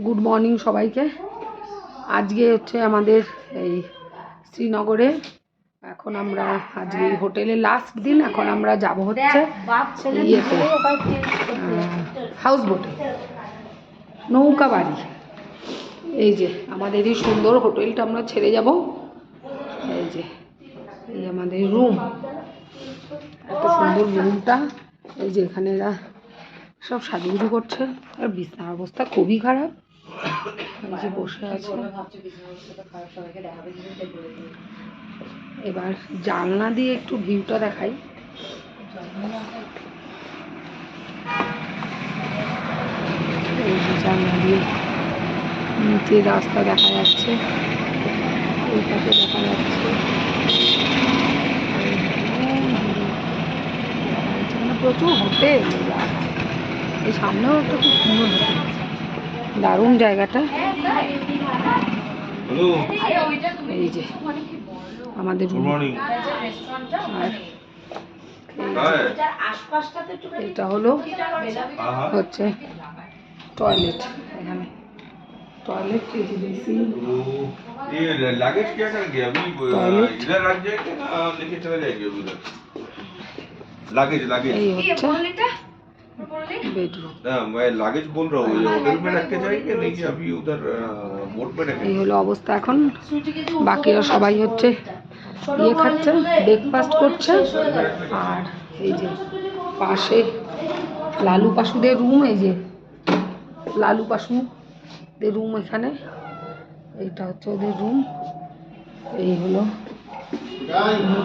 Good morning সবাইকে। আজকে হচ্ছে আমাদের এই শ্রীনগরে, এখন আমরা আজকে হোটেলে লাস্ট দিন। এখন আমরা যাব হচ্ছে ইয়েতে, হাউস বোটে, নৌকা বাড়ি। এই যে আমাদের এই সুন্দর হোটেলটা আমরা ছেড়ে যাব। এই যে এই আমাদের রুম, এত সুন্দর রুমটা। এই যে এখানে এরা সব সাজুগুজু করছে, আর বিছানার অবস্থা খুবই খারাপ। এই যে বসে আছে। এবার জানলা দিয়ে একটু ভিউটা দেখাই। এই যে জানলা দিয়ে নিচে রাস্তা দেখা যাচ্ছে, ওই পাশে দেখা যাচ্ছে, প্রচুর হোটেল। এই সামনেও একটা খুব সুন্দর হোটেল, দারুণ জায়গাটা। এই যে আমাদের এটা হলো হচ্ছে टॉयलेट। এখানে टॉयलेट के बेसिन, ये लगेज क्या करेंगे अभी? इधर रख जाएंगे ना, लेके चले जाएंगे उधर। लगेज এই হচ্ছে बेडरूम। ना मैं लगेज बोल रहा हूँ, होटल में रख के जाएंगे नहीं कि अभी उधर बोट में रखेंगे। এই হলো অবস্থা এখন। বাকিরা সবাই হচ্ছে ইয়ে খাচ্ছে, ব্রেকফাস্ট করছে। আর এই যে পাশে লালু পাশুদের রুম, এই যে লালু পাশুদের রুম এখানে। এইটা হচ্ছে ওদের রুম। এই হলো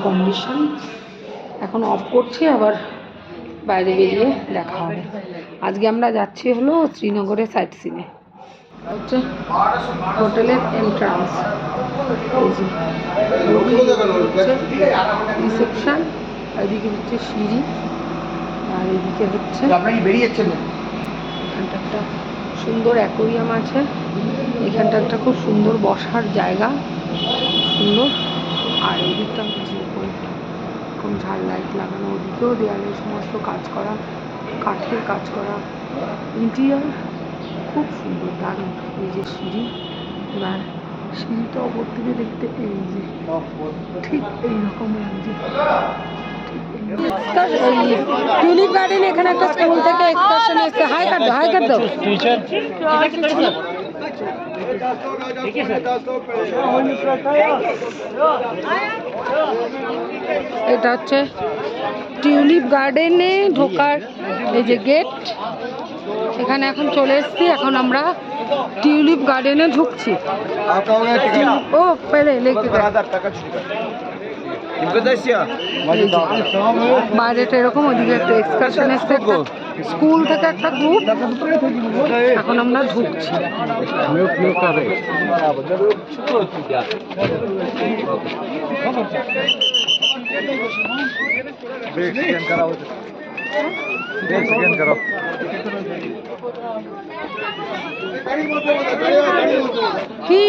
কন্ডিশন। এখন অফ করছি, আবার বাইরে বেরিয়ে দেখা হবে। আজকে আমরা যাচ্ছি হলো শ্রীনগরের সাইট সিনে। হচ্ছে হোটেলের এন্ট্রান্স, রিসেপশন, এদিকে হচ্ছে সিঁড়ি, আর এদিকে হচ্ছে এখানটা একটা সুন্দর অ্যাকোরিয়াম আছে। এখানটা একটা খুব সুন্দর বসার জায়গা, সুন্দর। আর এদিকটা হচ্ছে এরকম ঝাড় লাইট লাগানো, ওদিকেও দেওয়ালে সমস্ত কাজ করা, কাঠের কাজ করা, ইন্টেরিয়ার খুব সুন্দর, দারুণ। এই যে সিঁড়ি, এবার সিঁড়িটা ওপর থেকে দেখতে এই যে ঠিক এইরকম লাগছে। টিউলিপ গার্ডেন, এখানে একটা স্কুল থেকে এক্সকারশন এসেছে। হাই কাট দাও, হাই কাট দাও। এটা হচ্ছে টিউলিপ গার্ডেনে ঢোকার এই যে গেট। এখানে এখন চলে এসেছি, এখন আমরা টিউলিপ গার্ডেনে ঢুকছি। ও পেলে লেগে বাইরেটা এরকম, ওদিকে একটা এক্সকারশন এসছে, স্কুল থেকে একটা গ্রুপ। এখন আমরা ঢুকছি। কি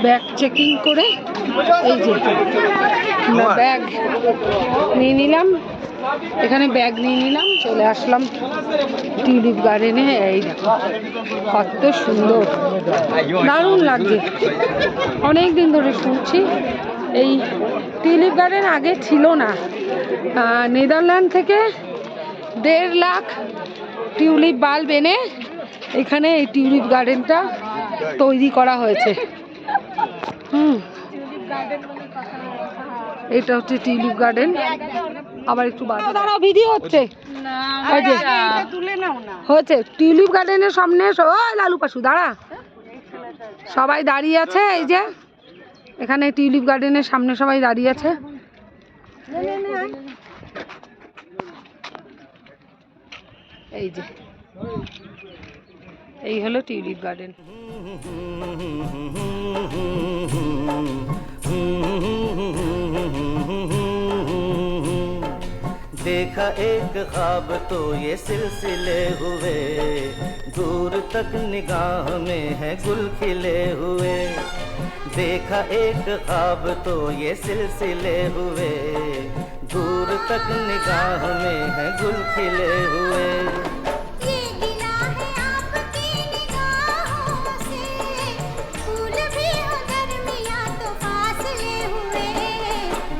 ব্যাগ চেকিং করে এই যে ব্যাগ নিয়ে নিলাম, এখানে ব্যাগ নিয়ে নিলাম, চলে আসলাম টিউলিপ গার্ডেনে। এই দেখো কত সুন্দর, দারুণ লাগছে। অনেক দিন ধরে শুনছি এই টিউলিপ গার্ডেন, আগে ছিল না। নেদারল্যান্ড থেকে 1.5 লাখ টিউলিপ বাল্ব এনে এখানে এই টিউলিপ গার্ডেনটা তৈরি করা হয়েছে। এটা হচ্ছে টিউলিপ গার্ডেন। আবার একটু দাঁড়াও, ভিডিও হচ্ছে, হচ্ছে টিউলিপ গার্ডেনের সামনে। ওই লালু পাশু দাঁড়া, সবাই দাঁড়িয়ে আছে। এই যে এখানে টিউলিপ গার্ডেনের সামনে সবাই দাঁড়িয়ে আছে। এই যে এই হলো টিউলিপ গার্ডেন। देखा एक ख्वाब तो ये सिलसिले हुए, दूर तक निगाह में है गुल खिले हुए। देखा एक ख्वाब तो ये सिलसिले हुए, दूर तक निगाह में है गुल खिले हुए। ये गिला है आपकी निगाहों से, फूल भी हो दरमियां तो फासले हुए।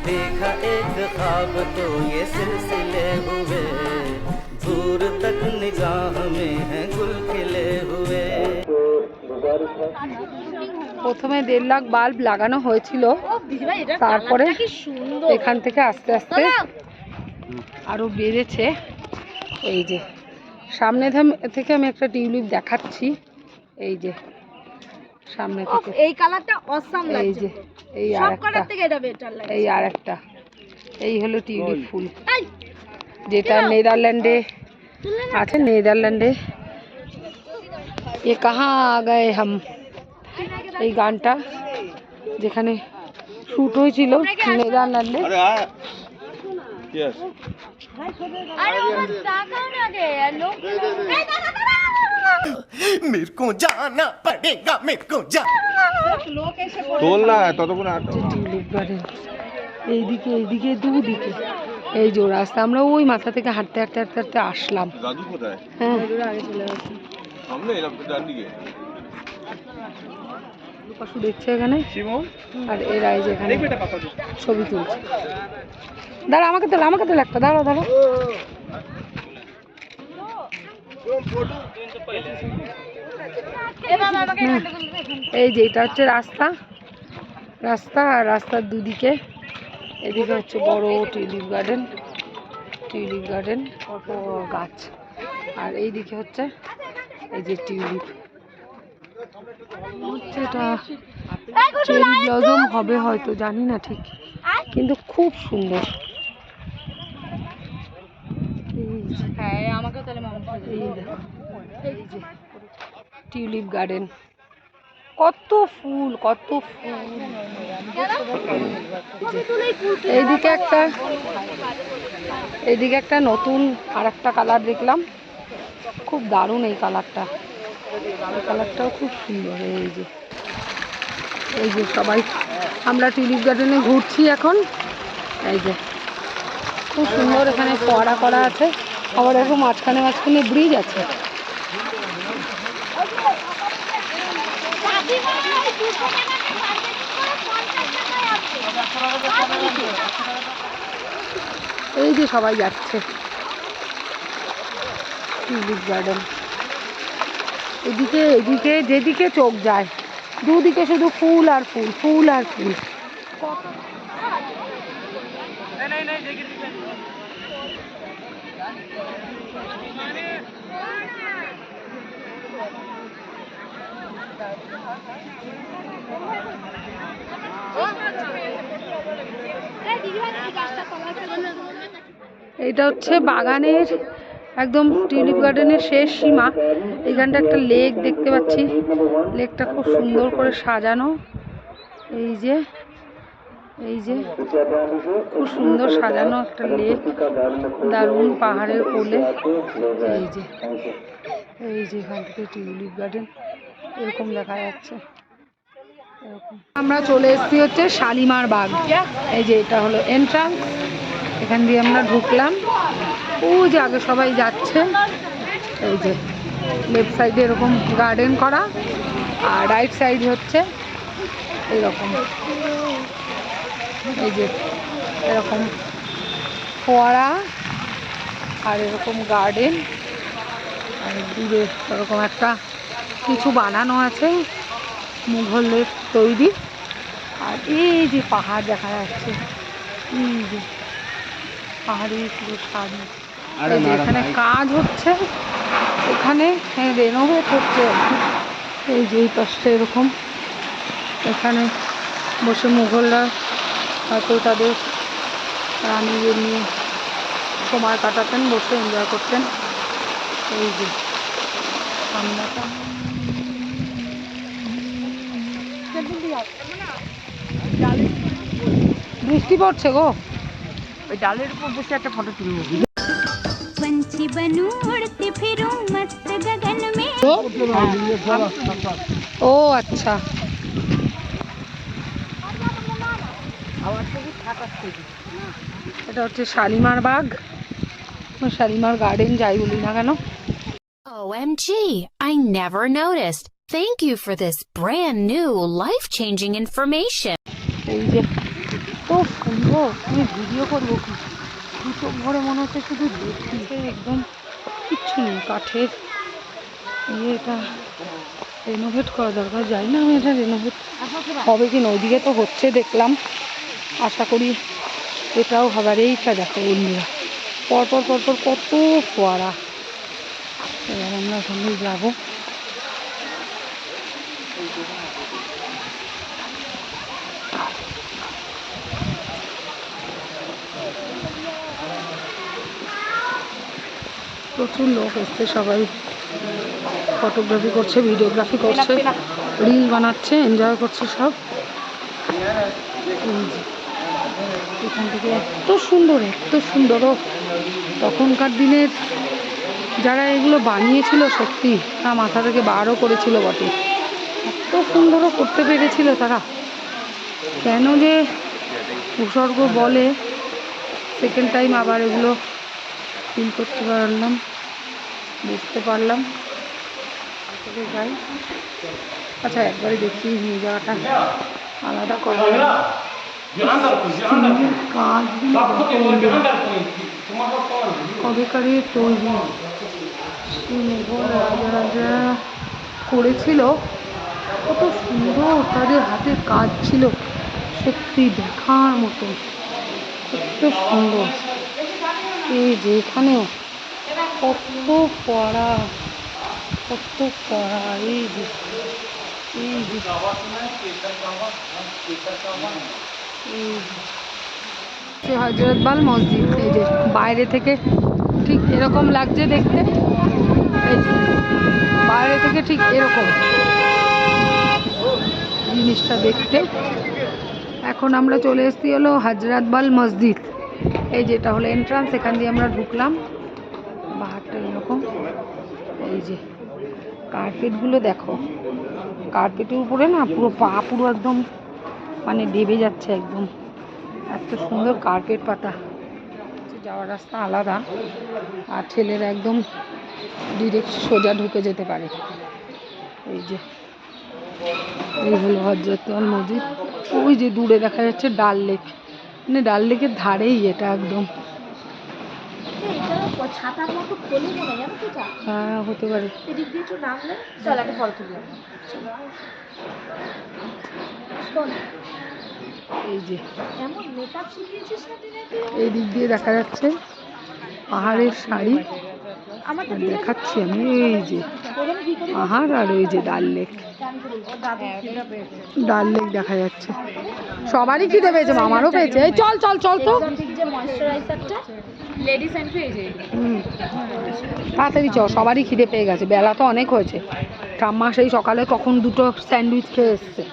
देखा एक ख्वाब तो ये सिलसिले हुए, दूर तक निगाह में है गुल खिले हुए। প্রথমে 1.5 লাখ বাল্ব লাগানো হয়েছিল, তারপরে এখান থেকে আস্তে আস্তে আরো বেড়েছে। এই যে সামনে থেকে আমি একটা টিউলিপ দেখাচ্ছি, এই যে সামনে থেকে এই কালারটা অসাম এই লাগছে, যে এই সব আরেকটা, কালার থেকে এটা বেটার লাগছে। এই আরেকটা, এই হলো টিউলিপ ফুল, যেটা নেদারল্যান্ডে আছে। নেদারল্যান্ডে এ কাহা আ গায়ে হাম, এই গানটা যেখানে শুট হয়েছিল নেদারল্যান্ডে। আরে ওর টাকাও না দে লোক मेरे को जाना पड़ेगा, मेरे को লোক এসে তোল না ততক্ষণ টিউলিপ গার্ডেন এইদিকে, এইদিকে দুদিকে এই যে রাস্তা। আমরা ওই মাথা থেকে হাঁটতে হাঁটতে হাঁটতে হাঁটতে আসলাম। দাদু কোথায়? হ্যাঁ, আগে চলে গেছে। সামনে এলাম তো ডান দিকে। পশু দেখছে এখানে, আর এরা এই যে এখানে ছবি তুলছে। দাঁড়া, আমাকে তোল, আমাকে তোল একটা, দাঁড়া দাঁড়া। এ বাবা আমাকে এখানটা বলতে দেখুন। এই যে এটা হচ্ছে রাস্তা, রাস্তা আর রাস্তার দুদিকে এদিকে হচ্ছে বড় টিউলিপ গার্ডেন, টিউলিপ গার্ডেন কত গাছ, আর এইদিকে হচ্ছে এই যে টিউলিপ হচ্ছে। এটা চেরি ব্লজম হবে হয়তো, জানি না ঠিক, কিন্তু খুব সুন্দর। এই যে, হ্যাঁ আমাকে তাহলে মামা এই দেখো, এই যে টিউলিপ গার্ডেন, কত ফুল, কত ফুল। এইদিকে একটা নতুন আর একটা কালার দেখলাম, খুব দারুণ এই কালারটা, এই কালারটাও খুব সুন্দর। এই যে সবাই আমরা টিউলিপ গার্ডেনে ঘুরছি এখন। এই যে খুব সুন্দর, এখানে ফোয়ারা করা আছে, আবার এরকম মাঝখানে মাঝখানে ব্রিজ আছে। এই যে সবাই যাচ্ছে টিউলিপ গার্ডেন, এদিকে এদিকে যেদিকে চোখ যায় দুদিকে শুধু ফুল আর ফুল, ফুল আর ফুল। এটা হচ্ছে বাগানের একদম টিউলিপ গার্ডেনের শেষ সীমা। এখানটা একটা লেক দেখতে পাচ্ছি, লেকটা খুব সুন্দর করে সাজানো। এই যে এই যে খুব সুন্দর সাজানো একটা লেক, দারুণ পাহাড়ের কোলে। এই যে এখান থেকে টিউলিপ গার্ডেন এরকম দেখা যাচ্ছে। আমরা চলে এসেছি হচ্ছে শালিমার বাগ। এই যে এটা হলো এন্ট্রান্স, এখান দিয়ে আমরা ঢুকলাম। ও যে আগে সবাই যাচ্ছে, এই যে লেফট সাইডে এরকম গার্ডেন করা, আর রাইট সাইড হচ্ছে এরকম, এই যে এরকম ফোয়ারা আর এরকম গার্ডেন, আর দূরে এরকম একটা কিছু বানানো আছে মুঘলের তৈরি। আর এই যে পাহাড় দেখা যাচ্ছে, এই যে পাহাড়ে পুরো শাড়ি। এখানে কাজ হচ্ছে, এখানে রেনোভেট হচ্ছে। এই যে এই পাশটা এরকম, এখানে বসে মুঘলরা হয়তো তাদের রানীদের নিয়ে সময় কাটাতেন, বসে এনজয় করতেন। এই যে সামনাটা বৃষ্টি পড়ছে গো, ওই ডালের উপর বসে একটা ফটো তুলবো। पंछी बनूं उड़ती फिरूं मस्त गगन में। ও আচ্ছা, এটা হচ্ছে শালিমার বাগ, শালিমার গার্ডেন যাই বলি না কেন। OMG, I never noticed. Thank you for this brand new life-changing information. এই যে তো সুন্দর, তুমি ভিডিও করবো কি, দু চোখ ভরে মনে হচ্ছে শুধু দেখি, একদম কিচ্ছু নেই কাঠের। এটা রেনোভেট করা দরকার, জানি না আমি এটা রেনোভেট হবে কি না, ওইদিকে তো হচ্ছে দেখলাম, আশা করি এটাও হবে। আর এইটা দেখো বন্ধুরা, পরপর পরপর কত ফোয়ারা। এবার আমরা ওখানে যাবো। প্রচুর লোক এসছে, সবাই ফটোগ্রাফি করছে, ভিডিওগ্রাফি করছে, রিল বানাচ্ছে, এনজয় করছে সব। এখান থেকে এত সুন্দর, এত সুন্দর। তখনকার দিনের যারা এগুলো বানিয়েছিল সত্যি তা মাথা থেকে বারও করেছিল বটে, এত সুন্দরও করতে পেরেছিল তারা। কেন যে উৎসর্গ বলে, সেকেন্ড টাইম আবার এগুলো ফিল করতে পারলাম, বুঝতে পারলাম। যাই, আচ্ছা একবারে দেখি নিয়ে যাওয়াটা আলাদা করা কাজগুলো কবেকারে তৈরি, রাজা রাজা করেছিল, কত সুন্দর তাদের হাতের কাজ ছিল, সত্যি দেখার মতো, কত সুন্দর। এই যে এখানেও কত পড়া, কত পড়া। এই যে হযরতবাল মসজিদ, এই যে বাইরে থেকে ঠিক এরকম লাগছে দেখতে, এই যে বাইরে থেকে ঠিক এরকম জিনিসটা দেখতে। এখন আমরা চলে এসেছি হলো হযরতবাল মসজিদ, এই যেটা হলো এন্ট্রান্স, এখান দিয়ে আমরা ঢুকলাম। বাহারটা এরকম, এই যে কার্পেটগুলো দেখো, কার্পেটের উপরে না পুরো পা পুরো একদম মানে ডেবে যাচ্ছে একদম, এত সুন্দর কার্পেট পাতা। যাওয়ার রাস্তা আলাদা, আর ছেলেরা একদম ডিরেক্ট সোজা ঢুকে যেতে পারে। এই যে এই হলো হযরতবাল মসজিদ। ওই যে দূরে দেখা যাচ্ছে ডাল লেক, মানে ডাল লেকের ধারেই এটা একদম। হ্যাঁ হতে পারে। এই যে এই দিক দিয়ে দেখা যাচ্ছে পাহাড়ের শাড়ি, আর দেখাচ্ছি আমি এই যে পাহাড়, আর ওই যে ডাল লেক, ডাল লেক দেখা যাচ্ছে। সবারই খিদে পেয়েছে, মামারও পেয়েছে। এই চল চল চল তো, তাড়াতাড়ি চ, সবারই খিদে পেয়ে গেছে, বেলা তো অনেক হয়েছে। ঠাম্মা সেই সকালে কখন দুটো স্যান্ডউইচ খেয়ে এসছে।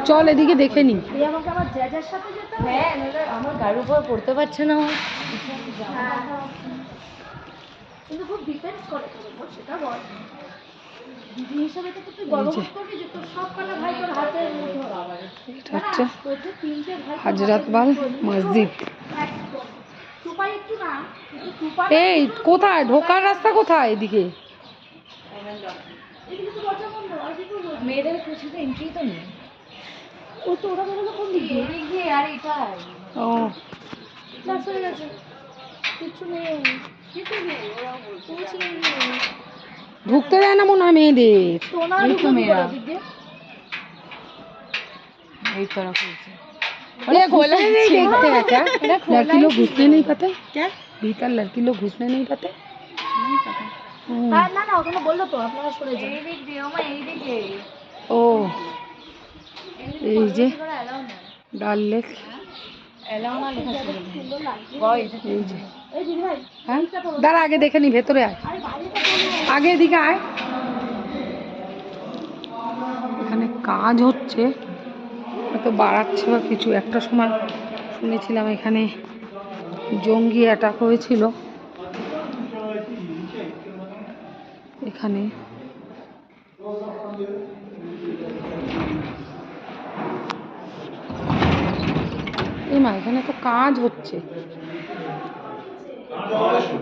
চল এদিকে দেখে নি। আমার গাড়ির উপর পড়তে পারছে না, কিন্তু খুব ডিপেন্ড করে সেটা বল। দিদি হিসাবে তো তুই গর্ববোধ করবি যে তোর সব কটা ভাই তোর হাতের মধ্যে। এটা হচ্ছে হযরতবাল মসজিদ। এই কোথায় ঢোকার রাস্তা কোথায়? এদিকে মেয়েদের পেছনে এন্ট্রি তো নেই, ওই তো ওরা বেরোলো কোন দিক দিয়ে, আর এটাই ও ক্লাস হয়ে গেছে, কিছু নেই, কিছু নেই, ওরা বলছে ঢুকতে দেয় না মনে হয় মেয়েদের। এই তো মেয়েরা এই तरफ अरे खोला ही नहीं देखते हैं क्या? लड़की लोग घुसने नहीं पाते क्या? भीतर लड़की लोग घुसने नहीं पाते? नहीं पता। না না ওখানে বললো তো আপনারা সরে যান, এই দিক দিয়ে ওমা, এই দিকে। ও এই যে ডাল লেক, এলাও না লেখা ছিল কই, এই যে এই দিদি ভাই, হ্যাঁ দাঁড়া আগে দেখে নি, ভেতরে আয়, আগে এদিকে আয়। এখানে কাজ হচ্ছে, হয়তো বাড়াচ্ছে বা কিছু। একটা সময় শুনেছিলাম এখানে জঙ্গি অ্যাটাক হয়েছিল, এখানে এখানে তো কাজ হচ্ছে,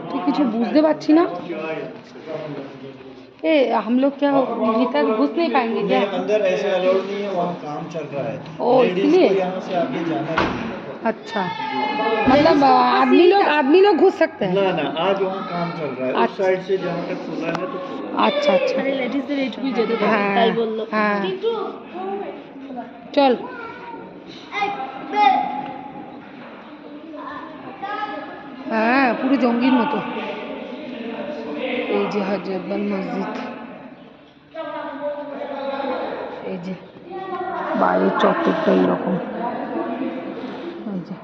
ঠিক কিছু বুঝতে পারছি না। हम लोग क्या भीतर घुस नहीं पाएंगे क्या? अंदर ऐसे अलाउड नहीं है, वहाँ काम चल रहा है। ओ, इसलिए? को यहाँ से आगे जाना नहीं है। अच्छा, मतलब आदमी लोग घुस सकते हैं? ना आज वहाँ काम चल रहा है, उस साइड से जहाँ तक खुला है तो खुला है। अच्छा अच्छा, লেডিসদের এইটুকুই যেতে পারে হ্যাঁ, তাই বললো হ্যাঁ। কিন্তু চল। হ্যাঁ, পুরো জঙ্গির মতো। এই যে হযরতবাল মসজিদ, এই যে বাইরের চত্বরটা এইরকম। এই যে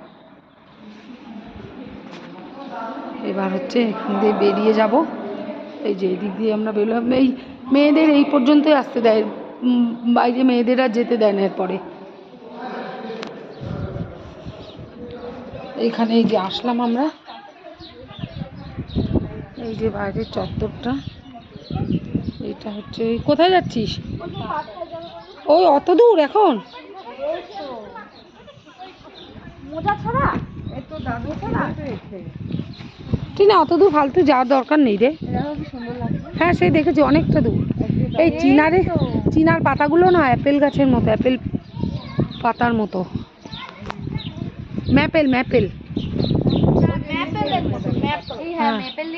এবার হচ্ছে এখান দিয়ে বেরিয়ে যাব। এই যে এদিক দিয়ে আমরা বেরোলাম। এই মেয়েদের এই পর্যন্তই আসতে দেয়, বাইরে মেয়েদের আর যেতে দেয় না। এরপরে এইখানে এই যে আসলাম আমরা, এই যে বাইরের চত্বরটা। এটা হচ্ছে, কোথায় যাচ্ছিস? ওই অত দূর এখন? মোজা ছাড়া একটু দাদু ছাড়া ঠিক না, অত দূর ফালতু যাওয়ার দরকার নেই রে। সুন্দর লাগছে। হ্যাঁ, সেই দেখেছি অনেকটা দূর। এই চিনার পাতাগুলো না অ্যাপেল গাছের মতো, অ্যাপেল পাতার মতো। ম্যাপেল ম্যাপেল ম্যাপেলের মতো ম্যাপেল। হ্যাঁ, ম্যাপেল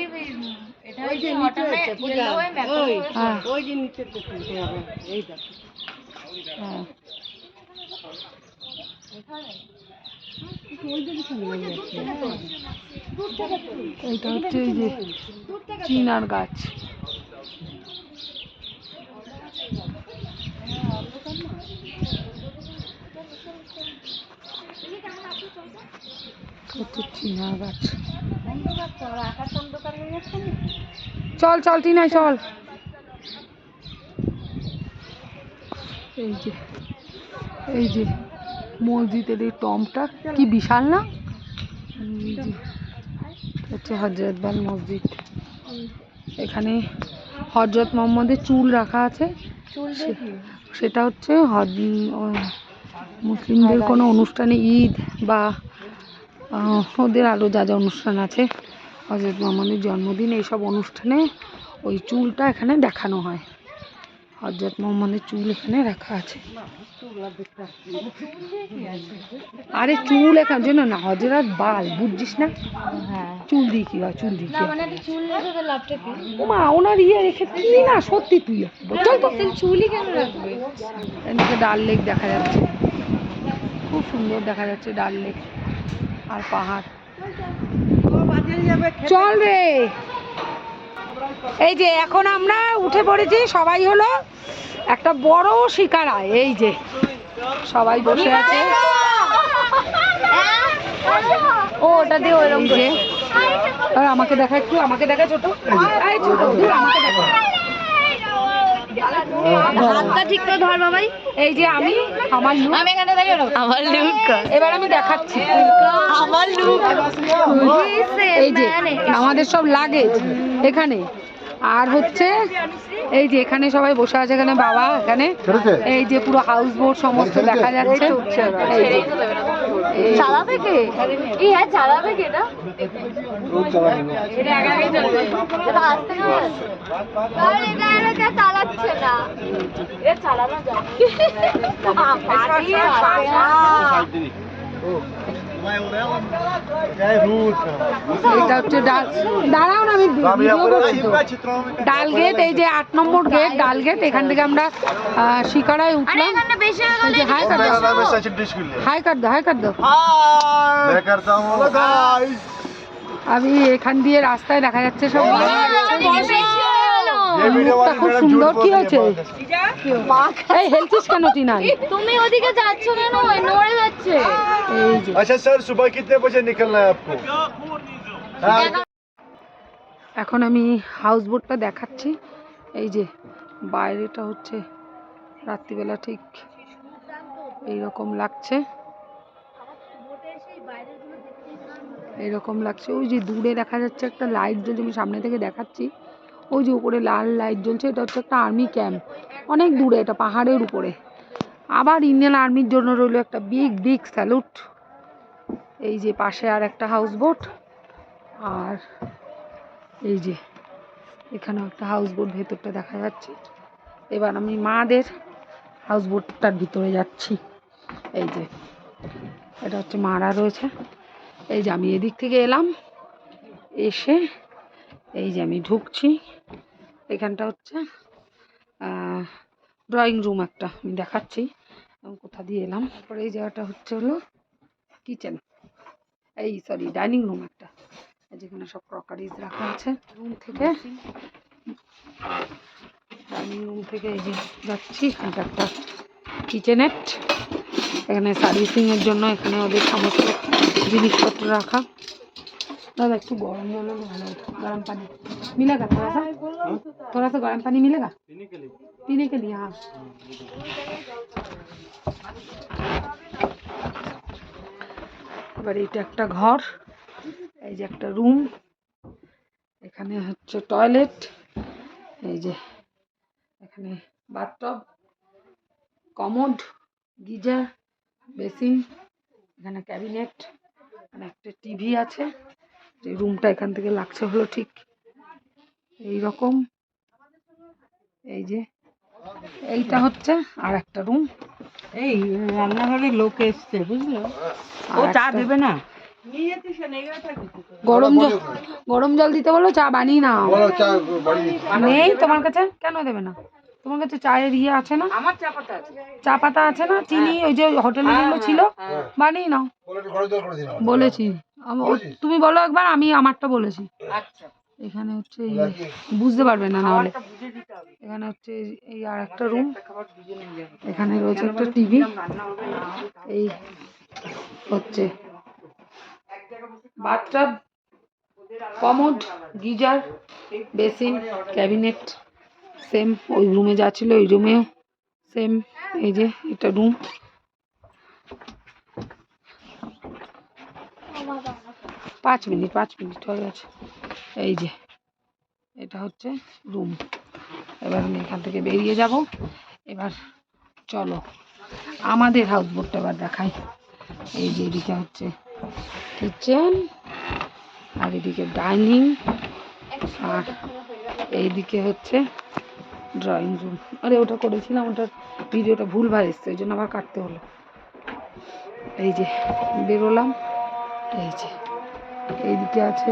এটা ওই যে অটোমে ইয়েলো হয় ম্যাপেল। হ্যাঁ ওই যে নিচে দেখতে হবে, এই দেখো। হ্যাঁ। এইটা হচ্ছে এই যে চিনার গাছ। হচ্ছে চিনার গাছ। চল চল টিনাই চল। এই যে মসজিদের এই টমটা কি বিশাল না? এই যে হচ্ছে হযরতবাল মসজিদ। এখানে হযরত মোহাম্মদের চুল রাখা আছে। সেটা হচ্ছে মুসলিমদের কোনো অনুষ্ঠানে, ঈদ বা ওদের আরও যা যা অনুষ্ঠান আছে, হযরত মোহাম্মদের জন্মদিন, এইসব অনুষ্ঠানে ওই চুলটা এখানে দেখানো হয়। হযরত মোহাম্মদের চুল এখানে রাখা আছে। আরে চুল এখানে জন্য না, হযরত বাল বুঝছিস না? হ্যাঁ, চুল দিয়ে কি হয়, চুল দিয়ে কি হয়? মানে চুল রেখে তো লাভটা কি? ওমা ওনার রেখে তুই না, সত্যি তুই চল তো। চুলই কেন রাখবে? এদিকে ডাল লেক দেখা যাচ্ছে, খুব সুন্দর দেখা যাচ্ছে ডাল লেক আর পাহাড়। চল রে। এই যে এখন আমরা উঠে পড়েছি, সবাই হলো একটা বড় শিকারায়। এই যে সবাই বসে আছে। ও ওটা দিয়ে ওরকম যে আর আমাকে দেখা, একটু আমাকে দেখা ছোট, এই ছোট দূর আমাকে দেখা। হাতটা ঠিক করে ধর বাবাই। এই যে আমি, আমার লুক, আমি এখানে দাঁড়িয়ে রইলাম। আমার লুক এবার আমি দেখাচ্ছি আমার লুক। এই যে আমাদের সব লাগেজ এখানে, আর হচ্ছে এই যে এখানে সবাই বসে আছে, এখানে বাবা, এখানে এই যে পুরো হাউস বোট সমস্ত দেখা যাচ্ছে। এই যে চালাবে কে? এই হ্যাঁ চালাবে কে? এটা এটা আসতে না, এটা চালাচ্ছে না, এটা চালানো যায়। এটা হচ্ছে দাঁড়াও না, আমি ভিডিও করছি তো। ডাল গেট, এই যে 8 নম্বর গেট, ডাল গেট। এখান থেকে আমরা শিকারায় উঠলাম। এই যে হাই কর দাও, হাই কর দাও, হাই কর দাও। আমি এখান দিয়ে রাস্তায় দেখা যাচ্ছে সব মুখটা খুব সুন্দর। কি হয়েছে? এই হেলছিস কেন টিনাই? তুমি ওদিকে যাচ্ছ কেন? নড়ে যাচ্ছে। এই যে अच्छा सर, सुबह कितने बजे निकलना है आपको? এখন আমি হাউস বোটটা দেখাচ্ছি। এই যে বাইরেটা হচ্ছে রাত্রিবেলা ঠিক এইরকম লাগছে, এইরকম লাগছে। ওই যে দূরে দেখা যাচ্ছে একটা লাইট জ্বলছে, আমি সামনে থেকে দেখাচ্ছি। ওই যে উপরে লাল লাইট জ্বলছে, এটা হচ্ছে একটা আর্মি ক্যাম্প, অনেক দূরে, এটা পাহাড়ের উপরে। আবার ইন্ডিয়ান আর্মির জন্য রইল একটা বিগ বিগ স্যালুট। এই যে পাশে আর একটা হাউস বোট, আর এই যে এখানেও একটা হাউস বোট ভেতরটা দেখা যাচ্ছে। এবার আমি মাদের হাউস বোটটার ভিতরে যাচ্ছি। এই যে এটা হচ্ছে মারা রয়েছে। এই যে আমি এদিক থেকে এলাম, এসে এই যে আমি ঢুকছি। এখানটা হচ্ছে ড্রয়িং রুম একটা, আমি দেখাচ্ছি আমি কোথা দিয়ে এলাম। পরে এই জায়গাটা হচ্ছে হলো কিচেন, এই সরি ডাইনিং রুম একটা, যেখানে সব ক্রকারিজ রাখা আছে। রুম থেকে ডাইনিং রুম থেকে এই যে যাচ্ছি, এটা একটা কিচেনেট, এখানে সার্ভিসিংয়ের জন্য এখানে ওদের সমস্ত জিনিসপত্র রাখা। দাদা একটু গরম জল হলে ভালো হতো, গরম পানি मिलेगा थोड़ा सा गरम पानी मिलेगा पीने के लिए। हाँ এবার এটা একটা ঘর, এই যে একটা রুম, এখানে হচ্ছে টয়লেট, এই যে এখানে বাথটব, কমোড, গিজার, বেসিন, এখানে ক্যাবিনেট, এখানে একটা টিভি আছে। যে রুমটা এখান থেকে লাগছে হলো ঠিক এই রকম। এই যে এইটা হচ্ছে আর একটা রুম। এই রান্নাঘরে লোক এসছে বুঝলো, ও চা দেবে না, গরম জল দিতে বলো, চা বানিয়ে নাও। নেই তোমার কাছে? কেন দেবে না? তোমার কাছে চায়ের ইয়ে আছে না? আমার চা পাতা আছে, চা পাতা আছে না, চিনি ওই যে হোটেলে যেগুলো ছিল বানিয়ে নাও। বলেছি তুমি বলো একবার, আমি আমারটা বলেছি। আচ্ছা এখানে হচ্ছে বুঝতে পারবে না নাহলে। এখানে হচ্ছে এই আর একটা রুম, এখানে রয়েছে একটা টিভি, এই হচ্ছে bathtub, commode, geyser, basin, cabinet, same ওই রুমে যা ছিল ওই রুমেও সেম। এই যে এটা রুম। পাঁচ মিনিট হয়ে গেছে। এই যে এটা হচ্ছে রুম। এবার আমি এখান থেকে বেরিয়ে যাব। এবার চলো আমাদের হাউস বোটটা এবার দেখাই। এই যে এদিকে হচ্ছে কিচেন, আর এদিকে ডাইনিং, আর এইদিকে হচ্ছে ড্রয়িং রুম। আরে ওটা করেছিলাম, ওটার ভিডিওটা ভুলভাল এসছে, ওই জন্য আবার কাটতে হলো। এই যে বেরোলাম, এই যে এইদিকে আছে,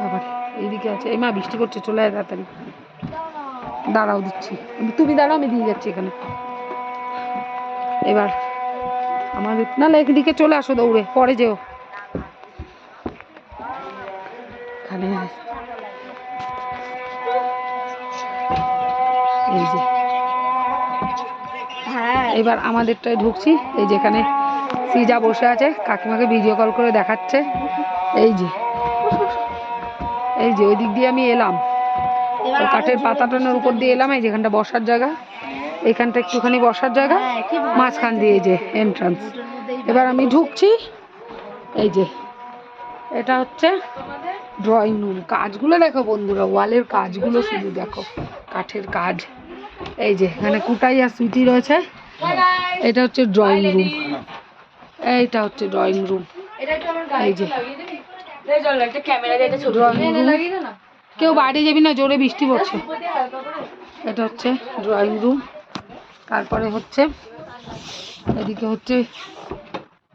আবার এইদিকে আছে। এই মা বৃষ্টি করছে, চলে যায় তাড়াতাড়ি। দাঁড়াও দিচ্ছি, তুমি দাঁড়াও, আমি দিয়ে যাচ্ছি এখানে। এবার আমাদের না একদিকে চলে আসো দৌড়ে, পরে যেও। এখানে এই যে এবার আমাদেরটায় ঢুকছি। এই যেখানে সিজা বসে আছে, কাকিমাকে ভিডিও কল করে দেখাচ্ছে। এই যে ওই দিক দিয়ে আমি এলাম, ওই কাঠের পাতাটানোর উপর দিয়ে এলাম। এই যেখানটা বসার জায়গা, এইখানটা একটুখানি বসার জায়গা, মাঝখান দিয়ে যে এন্ট্রান্স। এবার আমি ঢুকছি। এই যে এটা হচ্ছে ড্রয়িং রুম। কাজগুলো দেখো বন্ধুরা, ওয়ালের কাজগুলো শুধু দেখো, কাঠের কাজ। এই যে এখানে কুটাই আর সুইটি রয়েছে। এটা হচ্ছে ড্রয়িং রুম, এইটা হচ্ছে ড্রয়িং রুম। এই যে কেউ বাইরে যাবি না, জোরে বৃষ্টি পড়ছে। এটা হচ্ছে ড্রয়িং রুম। তারপরে হচ্ছে এদিকে হচ্ছে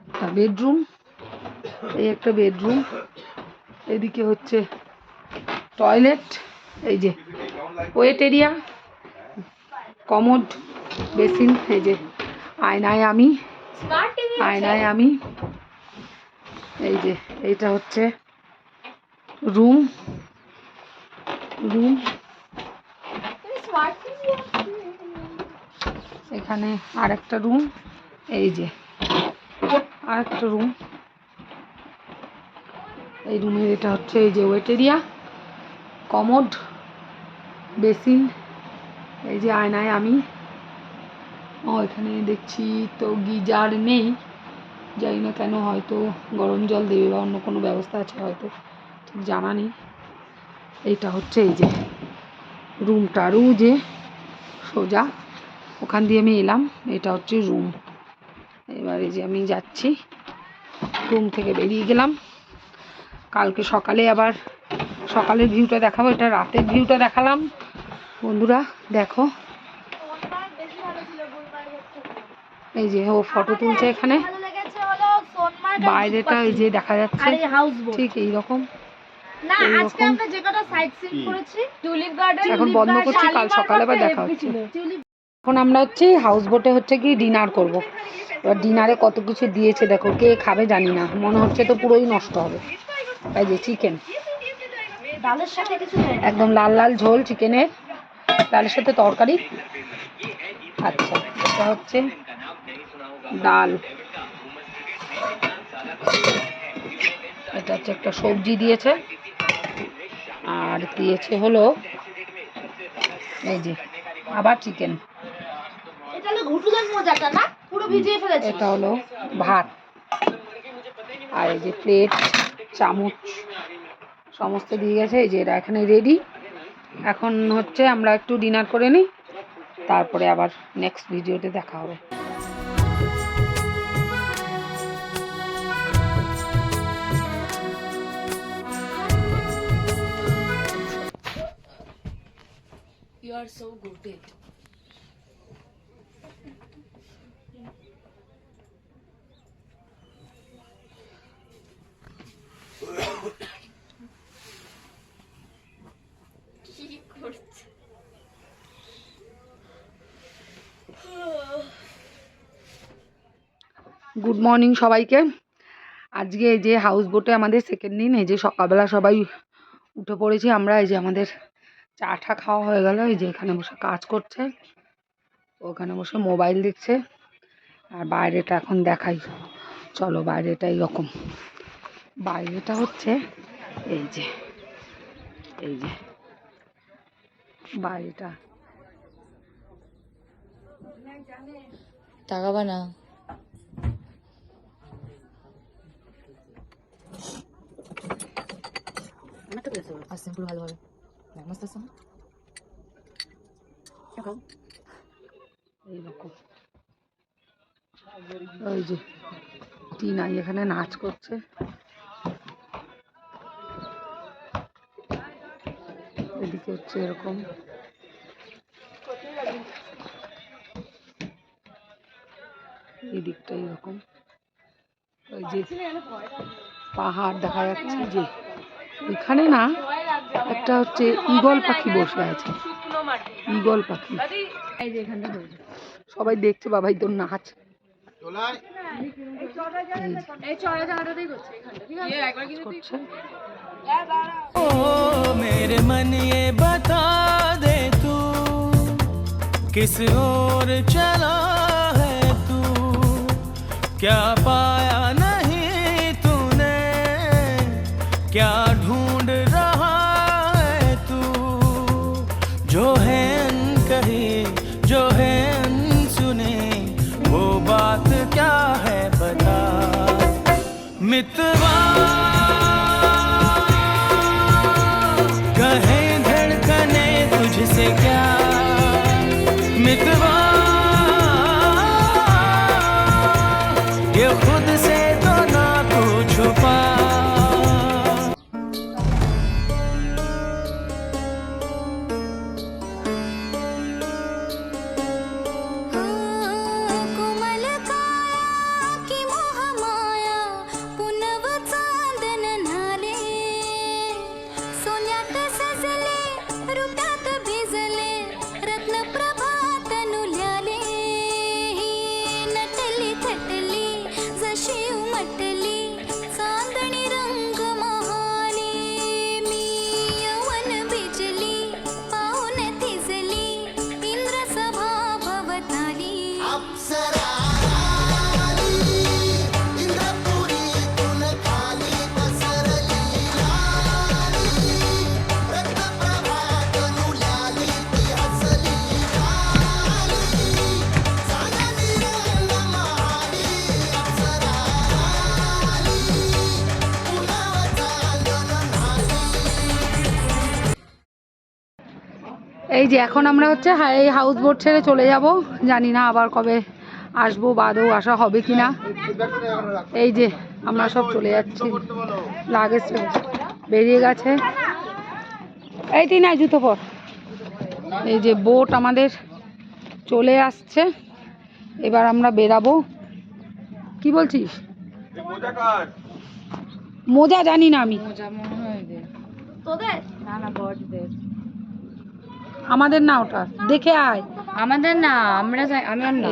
একটা বেডরুম, এই একটা বেডরুম। এদিকে হচ্ছে টয়লেট, এই যে ওয়েট এরিয়া, কমোড, বেসিন। এই যে আয়নায় আমি। এই যে এইটা হচ্ছে রুম। এখানে আর একটা রুম। এই যে আর একটা রুম। এই রুমের এটা হচ্ছে এই যে ওয়েট এরিয়া, কমোড, বেসিন। এই যে আয়নায় আমি। এখানে দেখছি তো গিজার নেই, জানি না কেন, হয়তো গরম জল দেবে বা অন্য কোনো ব্যবস্থা আছে, হয়তো ঠিক জানা নেই। এইটা হচ্ছে এই যে রুমটা, আরও যে সোজা ওখান দিয়ে আমি এলাম, এটা হচ্ছে রুম। এবারে যে আমি যাচ্ছি, রুম থেকে বেরিয়ে গেলাম। কালকে সকালে আবার সকালের ভিউটা দেখাবো, এটা রাতের ভিউটা দেখালাম। বন্ধুরা দেখো, এই যে ও ফটো তুলছে এখানে, ভালো লেগেছে হলো সোনমার্গ আর বাইরেটা এই যে দেখা যাচ্ছে আর এই হাউস বোট। ঠিক এইরকম। না এইরকম। আজকে আমরা যে কটা সাইট সিন করেছি, টিউলিপ গার্ডেন এখন বন্ধ করছি, কাল সকালে আবার দেখা হচ্ছে। এখন আমরা হচ্ছে হাউস বোটে হচ্ছে কি ডিনার করব। এবার ডিনারে কত কিছু দিয়েছে দেখো, কে খাবে জানি না, মনে হচ্ছে তো পুরোই নষ্ট হবে। এই যে চিকেন, ডালের সাথে কিছু নেই। একদম লাল লাল ঝোল চিকেনের, ডালের সাথে তরকারি। আচ্ছা, এটা হচ্ছে ডাল, এটা হচ্ছে একটা সবজি দিয়েছে, আর দিয়েছে হলো এই যে আবার চিকেন। এটা হলো ঘুটুদার মজাটা না, পুরো ভিজিয়ে ফেলেছে। এটা হলো ভাত, আর এই যে প্লেট চামচ সমস্ত দিয়ে গেছে। এই যে এরা এখানে রেডি। এখন হচ্ছে আমরা একটু ডিনার করে নিই, তারপরে আবার নেক্সট ভিডিওতে দেখা হবে। You are so good. Good morning সবাইকে। আজকে এই যে হাউস বোটে আমাদের সেকেন্ড দিন। এই যে সকালবেলা সবাই উঠে পড়েছি আমরা। এই যে আমাদের চা টা খাওয়া হয়ে গেল। এই যে এখানে বসে কাজ করছে, ওখানে বসে মোবাইল দেখছে। আর বাইরেটা এখন দেখাই, চলো বাইরেটা এইরকম। বাইরেটা হচ্ছে এই যে, এই যে বাইরেটা। তাকাবা না। আসছেন পুরো ভালোভাবে, মস্ত আসছেন এইরকম। ওই যে টিনাই এখানে নাচ করছে। এদিকে হচ্ছে এরকম, এই দিকটা এরকম। ওই যে পাহাড় দেখা যাচ্ছে, যে এখানে না একটা হচ্ছে ঈগল পাখি বসে আছে, ঈগল পাখি। সবাই দেখছে বাবাই তোর নাচ। করছে। ओ मेरे मन ये बता दे तू किस ओर चला है तू, क्या पाया नहीं तूने, क्या ढूंढ रहा है तू, जो है कही जो है सुने वो बात क्या है बता मितवा। कहे धड़कने तुझसे क्या मितवा, ये खुद से तो ना तू छुपा। कोमल काया की मोह माया पुनव चांदन नाले, सोन्यात सजले रुप्यात भिजले रत्न प्रभात नुले। এই যে এখন আমরা হচ্ছে এই হাউস বোট ছেড়ে চলে যাব, জানি না আবার কবে আসবো, বাদেও আসা হবে কিনা। এই যে আমরা সব চলে যাচ্ছি, লাগেজ বেরিয়ে গেছে। এই তুই না জুতো পর। এই যে বোট আমাদের চলে আসছে, এবার আমরা বেরাবো। কি বলছিস? মোজা জানি না আমি, তোদের না বড়দের আমাদের না, ওটা দেখে আয়। আমাদের না, আমরা যাই, আমার না।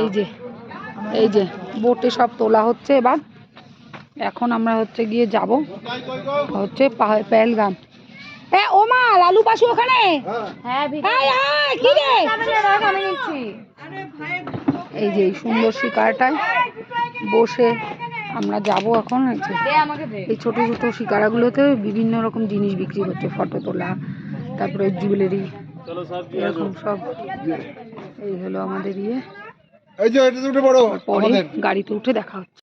এই যে বোটে সব তোলা হচ্ছে এবার। এখন আমরা হচ্ছে গিয়ে যাব হচ্ছে পেহেলগাম। ও মা, লালু পাশু ওখানে? হ্যাঁ আয় আয়, কি রে? আমি নিচ্ছি। এই যে এই সুন্দর শিকারটায় বসে আমরা যাব এখন। এই ছোট ছোট শিকারাগুলোতে বিভিন্ন রকম জিনিস বিক্রি হচ্ছে, ফটো তোলা, তারপরে জুয়েলারি, এরকম সব। এই হলো আমাদের ইয়ে। পরে গাড়িতে উঠে দেখা হচ্ছে।